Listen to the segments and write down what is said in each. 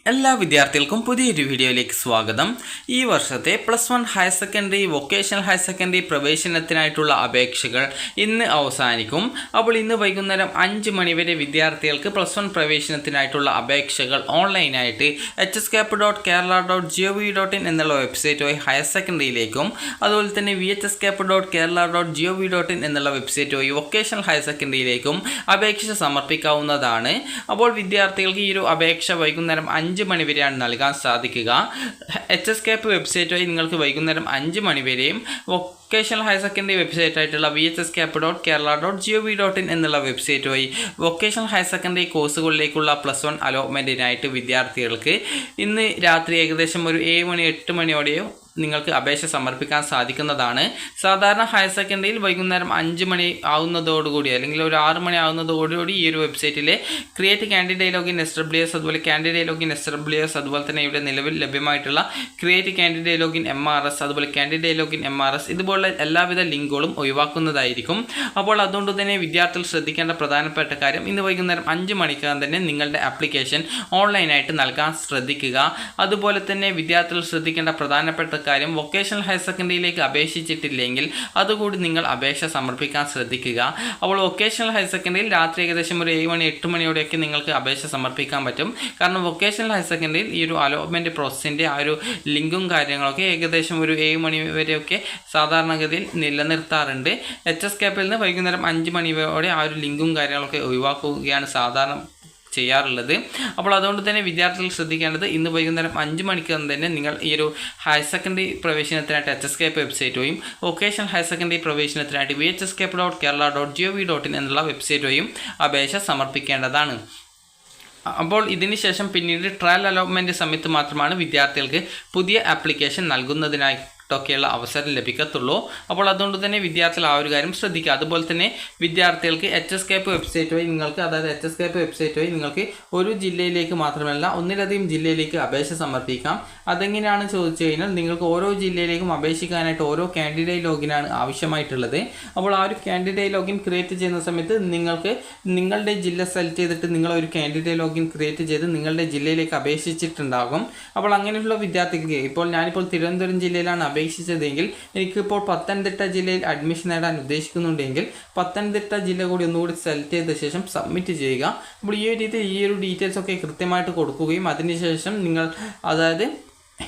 എല്ലാ വിദ്യാർത്ഥികൾക്കും പുതിയൊരു വീഡിയോയിലേക്ക് സ്വാഗതം. ഈ വർഷത്തെ +1 higher secondary, vocational higher secondary പ്രവേശനത്തിനായിട്ടുള്ള അപേക്ഷകൾ ഇന്ന് അവസാനിക്കും. അപ്പോൾ ഇന്ന് വൈകുന്നേരം 5 മണി വരെ വിദ്യാർത്ഥികൾക്ക് +1 പ്രവേശനത്തിനായിട്ടുള്ള അപേക്ഷകൾ ഓൺലൈനായിട്ട് hscap.kerala.gov.in എന്നുള്ള വെബ്സൈറ്റ് വഴി ഹയർ സെക്കൻഡറിയിലേക്കും അതുപോലെ തന്നെ vhscap.kerala.gov.in എന്നുള്ള വെബ്സൈറ്റ് വഴി വൊക്കേഷണൽ ഹയർ സെക്കൻഡറിയിലേക്കും അപേക്ഷ സമർപ്പിക്കാവുന്നതാണ്. അപ്പോൾ വിദ്യാർത്ഥികൾക്ക് ഈ ഒരു അപേക്ഷ വൈകുന്നേരം 5 മണി വരെയാണ് നൽകാൻ സാധിക്കുക. hscap വെബ്സൈറ്റ് വഴി നിങ്ങൾക്ക് വൈകുന്നേരം 5 മണി വരെയും വൊക്കേഷണൽ ഹയർ സെക്കൻഡറി വെബ്സൈറ്റ് ആയിട്ടുള്ള vhscap.kerala.gov.in എന്നുള്ള വെബ്സൈറ്റ് വഴി വൊക്കേഷണൽ ഹയർ സെക്കൻഡറി കോഴ്സുകളിലേക്കുള്ള +1 അലോട്ട്മെൻറ്റിനായിട്ട് വിദ്യാർത്ഥികൾക്ക് ഇന്ന് രാത്രി ഏകദേശം ഒരു 7 മണി 8 മണിയോടെയോ നിങ്ങൾക്ക് അപേക്ഷ സമർപ്പിക്കാൻ സാധിക്കുന്നതാണ്. സാധാരണ ഹയർ സെക്കൻഡറിയിൽ വൈകുന്നേരം 5 മണി ആവുന്നതോടുകൂടി അല്ലെങ്കിൽ ഒരു 6 മണി ആവുന്നതോടുകൂടി ഈ ഒരു വെബ്സൈറ്റിലെ ക്രിയേറ്റ് കാൻഡിഡേറ്റ് ലോഗിൻ SWS അതുപോലെ കാൻഡിഡേറ്റ് ലോഗിൻ SWS അതുപോലെ തന്നെ ഇവിടെ നിലവിൽ ലഭ്യമായിട്ടുള്ള ക്രിയേറ്റ് കാൻഡിഡേറ്റ് ലോഗിൻ MRS അതുപോലെ കാൻഡിഡേറ്റ് ലോഗിൻ MRS ഇതുപോലുള്ള എല്ലാവിധ ലിങ്കുകളും ഒഴിവാക്കുന്നതായിരിക്കും. അപ്പോൾ അതുകൊണ്ട് തന്നെ വിദ്യാർത്ഥികൾ ശ്രദ്ധിക്കേണ്ട പ്രധാനപ്പെട്ട കാര്യം ഇന്ന് വൈകുന്നേരം 5 മണിക്കകം തന്നെ നിങ്ങളുടെ ആപ്ലിക്കേഷൻ ഓൺലൈനായിട്ട് നൽകാൻ ശ്രദ്ധിക്കുക. അതുപോലെ തന്നെ വിദ്യാർത്ഥികൾ ശ്രദ്ധിക്കേണ്ട പ്രധാനപ്പെട്ട കാര്യം വൊക്കേഷണൽ ഹയർ സെക്കൻഡറിയിലേക്ക് അപേക്ഷിച്ചിട്ടില്ലെങ്കിൽ അതുകൂടി നിങ്ങൾ അപേക്ഷ സമർപ്പിക്കാൻ ശ്രദ്ധിക്കുക. അപ്പോൾ വൊക്കേഷണൽ ഹയർ സെക്കൻഡറിയിൽ രാത്രി ഏകദേശം ഒരു 7 മണി 8 മണിയോടെയൊക്കെ നിങ്ങൾക്ക് അപേക്ഷ സമർപ്പിക്കാൻ പറ്റും. കാരണം വൊക്കേഷണൽ ഹയർ സെക്കൻഡറിയിൽ ഈ ഒരു അലോട്ട്മെൻറ്റ് പ്രോസസ്സിൻ്റെ ആ ഒരു ലിങ്കും കാര്യങ്ങളൊക്കെ ഏകദേശം ഒരു 7 മണി വരെയൊക്കെ സാധാരണഗതിയിൽ നിലനിർത്താറുണ്ട്. hscapൽ നിന്ന് വൈകുന്നേരം 5 മണിയോടെ ആ ഒരു ലിങ്കും കാര്യങ്ങളൊക്കെ ഒഴിവാക്കുകയാണ് സാധാരണ ചെയ്യാറുള്ളത്. അപ്പോൾ അതുകൊണ്ട് തന്നെ വിദ്യാർത്ഥികൾ ശ്രദ്ധിക്കേണ്ടത് ഇന്ന് വൈകുന്നേരം 5 മണിക്ക് തന്നെ നിങ്ങൾ ഈ ഒരു ഹയർ സെക്കൻഡറി പ്രവേശനത്തിനായിട്ട് hscap വെബ്സൈറ്റ് വഴിയും വൊക്കേഷണൽ ഹയർ സെക്കൻഡറി പ്രവേശനത്തിനായിട്ട് vhscap.kerala.gov.in എന്നുള്ള വെബ്സൈറ്റ് വഴിയും അപേക്ഷ സമർപ്പിക്കേണ്ടതാണ്. അപ്പോൾ ഇതിന് ശേഷം പിന്നീട് ട്രയൽ അലോട്ട്മെൻറ്റ് സമയത്ത് മാത്രമാണ് വിദ്യാർത്ഥികൾക്ക് പുതിയ ആപ്ലിക്കേഷൻ നൽകുന്നതിനായിട്ടൊക്കെയുള്ള അവസരം ലഭിക്കത്തുള്ളൂ. അപ്പോൾ അതുകൊണ്ട് തന്നെ വിദ്യാർത്ഥികൾ ആ ഒരു കാര്യം ശ്രദ്ധിക്കുക. അതുപോലെ തന്നെ വിദ്യാർത്ഥികൾക്ക് hscap വെബ്സൈറ്റ് വഴി നിങ്ങൾക്ക് hscap വെബ്സൈറ്റ് വഴി നിങ്ങൾക്ക് ഒരു ജില്ലയിലേക്ക് മാത്രമല്ല ഒന്നിലധികം ജില്ലയിലേക്ക് അപേക്ഷ സമർപ്പിക്കാം. അതെങ്ങനെയാണ് ചോദിച്ചു കഴിഞ്ഞാൽ നിങ്ങൾക്ക് ഓരോ ജില്ലയിലേക്കും അപേക്ഷിക്കാനായിട്ട് ഓരോ കാൻഡിഡേറ്റ് ലോഗിനാണ് ആവശ്യമായിട്ടുള്ളത്. അപ്പോൾ ആ ഒരു കാൻഡിഡേറ്റ് ലോഗിൻ ക്രിയേറ്റ് ചെയ്യുന്ന സമയത്ത് നിങ്ങൾക്ക് നിങ്ങളുടെ ജില്ല സെലക്ട് ചെയ്തിട്ട് നിങ്ങൾ ഒരു കാൻഡിഡേറ്റ് ലോഗിൻ ക്രിയേറ്റ് ചെയ്ത് നിങ്ങളുടെ ജില്ലയിലേക്ക് അപേക്ഷിച്ചിട്ടുണ്ടാകും. അപ്പോൾ അങ്ങനെയുള്ള വിദ്യാർത്ഥിക്ക് ഞാനിപ്പോൾ തിരുവനന്തപുരം ജില്ലയിലാണ് അപേക്ഷിച്ചതെങ്കിൽ എനിക്കിപ്പോൾ പത്തനംതിട്ട ജില്ലയിൽ അഡ്മിഷൻ നേടാൻ ഉദ്ദേശിക്കുന്നുണ്ടെങ്കിൽ പത്തനംതിട്ട ജില്ല കൂടി ഒന്നുകൂടി സെലക്ട് ചെയ്ത ശേഷം സബ്മിറ്റ് ചെയ്യുക. അപ്പോൾ ഈ ഒരു രീതിയിൽ ഈ ഒരു ഡീറ്റെയിൽസ് ഒക്കെ കൃത്യമായിട്ട് കൊടുക്കുകയും അതിനുശേഷം നിങ്ങൾ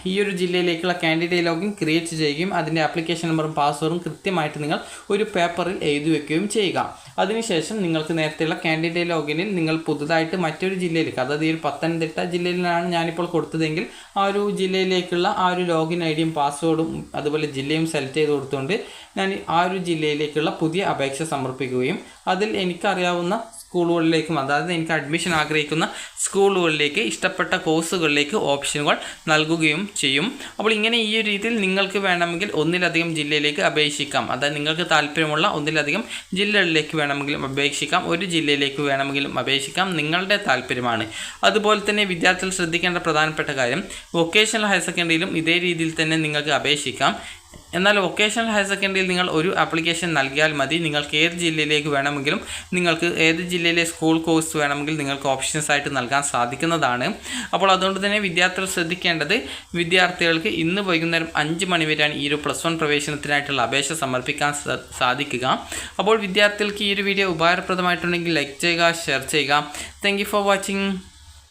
ഈ ഒരു ജില്ലയിലേക്കുള്ള കാൻഡിഡേറ്റ് ലോഗിൻ ക്രിയേറ്റ് ചെയ്യുകയും അതിൻ്റെ ആപ്ലിക്കേഷൻ നമ്പറും പാസ്വേഡും കൃത്യമായിട്ട് നിങ്ങൾ ഒരു പേപ്പറിൽ എഴുതി വയ്ക്കുകയും ചെയ്യുക. അതിനുശേഷം നിങ്ങൾക്ക് നേരത്തെയുള്ള കാൻഡിഡേറ്റ് ലോഗിനിൽ നിങ്ങൾ പുതുതായിട്ട് മറ്റൊരു ജില്ലയിലേക്ക് അതായത് ഈ ഒരു പത്തനംതിട്ട ജില്ലയിലാണ് ഞാനിപ്പോൾ കൊടുത്തതെങ്കിൽ ആ ഒരു ജില്ലയിലേക്കുള്ള ആ ഒരു ലോഗിൻ ഐഡിയും പാസ്വേഡും അതുപോലെ ജില്ലയും സെലക്ട് ചെയ്ത് കൊടുത്തുകൊണ്ട് ഞാൻ ആ ഒരു ജില്ലയിലേക്കുള്ള പുതിയ അപേക്ഷ സമർപ്പിക്കുകയും അതിൽ എനിക്കറിയാവുന്ന സ്കൂളുകളിലേക്കും അതായത് എനിക്ക് അഡ്മിഷൻ ആഗ്രഹിക്കുന്ന സ്കൂളുകളിലേക്ക് ഇഷ്ടപ്പെട്ട കോഴ്സുകളിലേക്ക് ഓപ്ഷനുകൾ നൽകുകയും ചെയ്യും. അപ്പോൾ ഇങ്ങനെ ഈ ഒരു രീതിയിൽ നിങ്ങൾക്ക് വേണമെങ്കിൽ ഒന്നിലധികം ജില്ലയിലേക്ക് അപേക്ഷിക്കാം. അതായത് നിങ്ങൾക്ക് താല്പര്യമുള്ള ഒന്നിലധികം ജില്ലകളിലേക്ക് വേണമെങ്കിലും അപേക്ഷിക്കാം, ഒരു ജില്ലയിലേക്ക് വേണമെങ്കിലും അപേക്ഷിക്കാം, നിങ്ങളുടെ താല്പര്യമാണ്. അതുപോലെ തന്നെ വിദ്യാർത്ഥികൾ ശ്രദ്ധിക്കേണ്ട പ്രധാനപ്പെട്ട കാര്യം വൊക്കേഷണൽ ഹയർ സെക്കൻഡറിയിലും ഇതേ രീതിയിൽ തന്നെ നിങ്ങൾക്ക് അപേക്ഷിക്കാം. എന്നാൽ വൊക്കേഷണൽ ഹയർ സെക്കൻഡറിയിൽ നിങ്ങൾ ഒരു ആപ്ലിക്കേഷൻ നൽകിയാൽ മതി. നിങ്ങൾക്ക് ഏത് ജില്ലയിലേക്ക് വേണമെങ്കിലും നിങ്ങൾക്ക് ഏത് ജില്ലയിലെ സ്കൂൾ കോഴ്സ് വേണമെങ്കിൽ നിങ്ങൾക്ക് ഓപ്ഷൻസ് ആയിട്ട് നൽകാൻ സാധിക്കുന്നതാണ്. അപ്പോൾ അതുകൊണ്ട് തന്നെ വിദ്യാർത്ഥികൾ ശ്രദ്ധിക്കേണ്ടത് വിദ്യാർത്ഥികൾക്ക് ഇന്ന് വൈകുന്നേരം 5 മണി വരെയാണ് ഈ ഒരു +1 പ്രവേശനത്തിനായിട്ടുള്ള അപേക്ഷ സമർപ്പിക്കാൻ സാധിക്കുക. അപ്പോൾ വിദ്യാർത്ഥികൾക്ക് ഈ ഒരു വീഡിയോ ഉപകാരപ്രദമായിട്ടുണ്ടെങ്കിൽ ലൈക്ക് ചെയ്യുക, ഷെയർ ചെയ്യുക. Thank you for watching.